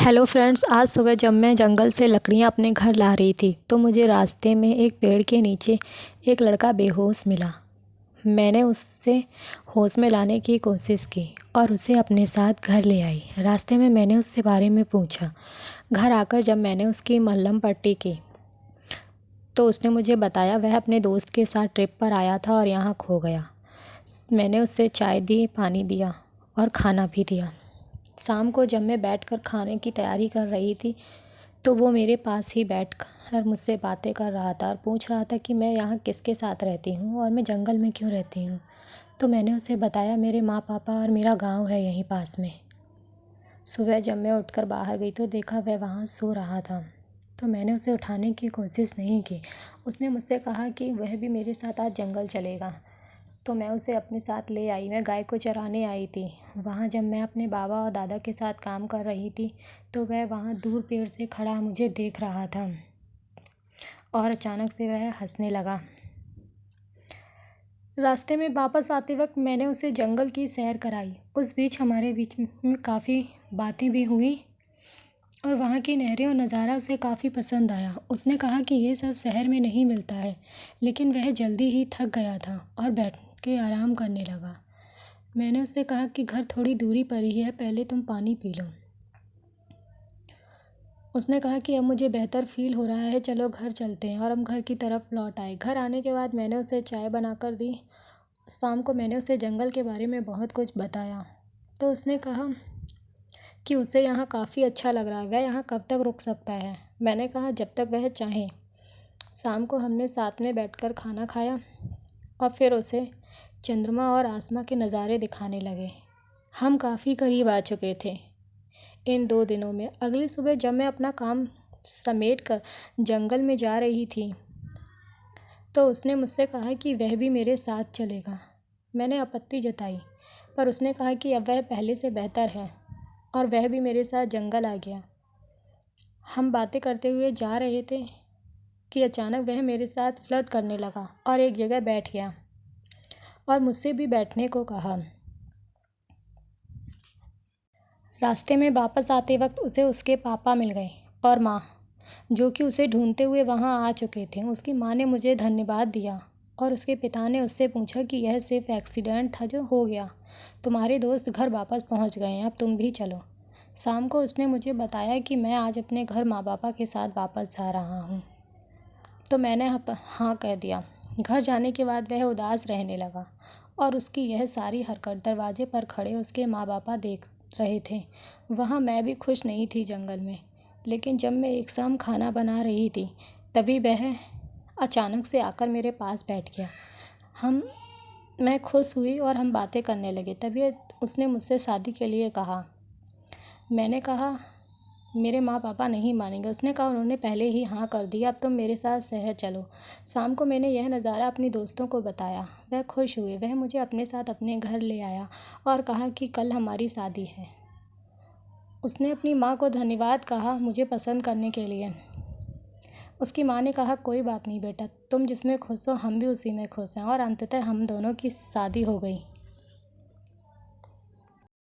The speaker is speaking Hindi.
हेलो फ्रेंड्स, आज सुबह जब मैं जंगल से लकड़ियाँ अपने घर ला रही थी तो मुझे रास्ते में एक पेड़ के नीचे एक लड़का बेहोश मिला। मैंने उससे होश में लाने की कोशिश की और उसे अपने साथ घर ले आई। रास्ते में मैंने उससे बारे में पूछा। घर आकर जब मैंने उसकी मलहम पट्टी की तो उसने मुझे बताया वह अपने दोस्त के साथ ट्रिप पर आया था और यहाँ खो गया। मैंने उससे चाय दी, पानी दिया और खाना भी दिया। शाम को जब मैं बैठकर खाने की तैयारी कर रही थी तो वो मेरे पास ही बैठकर मुझसे बातें कर रहा था और पूछ रहा था कि मैं यहाँ किसके साथ रहती हूँ और मैं जंगल में क्यों रहती हूँ। तो मैंने उसे बताया मेरे माँ पापा और मेरा गांव है यहीं पास में। सुबह जब मैं उठकर बाहर गई तो देखा वह वहाँ सो रहा था। तो मैंने उसे उठाने की कोशिश नहीं की। उसने मुझसे कहा कि वह भी मेरे साथ आज जंगल चलेगा। तो मैं उसे अपने साथ ले आई। मैं गाय को चराने आई थी। वहाँ जब मैं अपने बाबा और दादा के साथ काम कर रही थी तो वह वहाँ दूर पेड़ से खड़ा मुझे देख रहा था और अचानक से वह हंसने लगा। रास्ते में वापस आते वक्त मैंने उसे जंगल की सैर कराई। उस बीच हमारे बीच में काफ़ी बातें भी हुई और वहाँ की नहरें और नज़ारा उसे काफ़ी पसंद आया। उसने कहा कि ये सब शहर में नहीं मिलता है, लेकिन वह जल्दी ही थक गया था और बैठ के आराम करने लगा। मैंने उससे कहा कि घर थोड़ी दूरी पर ही है, पहले तुम पानी पी लो। उसने कहा कि अब मुझे बेहतर फ़ील हो रहा है, चलो घर चलते हैं, और हम घर की तरफ लौट आए। घर आने के बाद मैंने उसे चाय बनाकर दी। शाम को मैंने उसे जंगल के बारे में बहुत कुछ बताया तो उसने कहा कि उसे यहाँ काफ़ी अच्छा लग रहा है, वह यहाँ कब तक रुक सकता है। मैंने कहा जब तक वह चाहे। शाम को हमने साथ में बैठकर खाना खाया और फिर उसे चंद्रमा और आसमां के नज़ारे दिखाने लगे। हम काफ़ी करीब आ चुके थे इन 2 दिनों में। अगली सुबह जब मैं अपना काम समेट कर जंगल में जा रही थी तो उसने मुझसे कहा कि वह भी मेरे साथ चलेगा। मैंने आपत्ति जताई पर उसने कहा कि अब वह पहले से बेहतर है और वह भी मेरे साथ जंगल आ गया। हम बातें करते हुए जा रहे थे कि अचानक वह मेरे साथ फ्लर्ट करने लगा और एक जगह बैठ गया और मुझसे भी बैठने को कहा। रास्ते में वापस आते वक्त उसे उसके पापा मिल गए और माँ, जो कि उसे ढूंढते हुए वहाँ आ चुके थे। उसकी माँ ने मुझे धन्यवाद दिया और उसके पिता ने उससे पूछा कि यह सिर्फ एक्सीडेंट था जो हो गया, तुम्हारे दोस्त घर वापस पहुँच गए हैं, अब तुम भी चलो। शाम को उसने मुझे बताया कि मैं आज अपने घर माँ पापा के साथ वापस जा रहा हूँ। तो मैंने हाँ कह दिया। घर जाने के बाद वह उदास रहने लगा और उसकी यह सारी हरकत दरवाजे पर खड़े उसके माँ पापा देख रहे थे। वहाँ मैं भी खुश नहीं थी जंगल में, लेकिन जब मैं एक शाम खाना बना रही थी तभी वह अचानक से आकर मेरे पास बैठ गया। मैं खुश हुई और हम बातें करने लगे। तभी उसने मुझसे शादी के लिए कहा। मैंने कहा मेरे माँ पापा नहीं मानेंगे। उसने कहा उन्होंने पहले ही हाँ कर दिया, अब तुम मेरे साथ शहर चलो। शाम को मैंने यह नज़ारा अपनी दोस्तों को बताया। वह खुश हुए। वह मुझे अपने साथ अपने घर ले आया और कहा कि कल हमारी शादी है। उसने अपनी माँ को धन्यवाद कहा मुझे पसंद करने के लिए। उसकी माँ ने कहा कोई बात नहीं बेटा, तुम जिसमें खुश हो हम भी उसी में खुश हैं, और अंततः हम दोनों की शादी हो गई।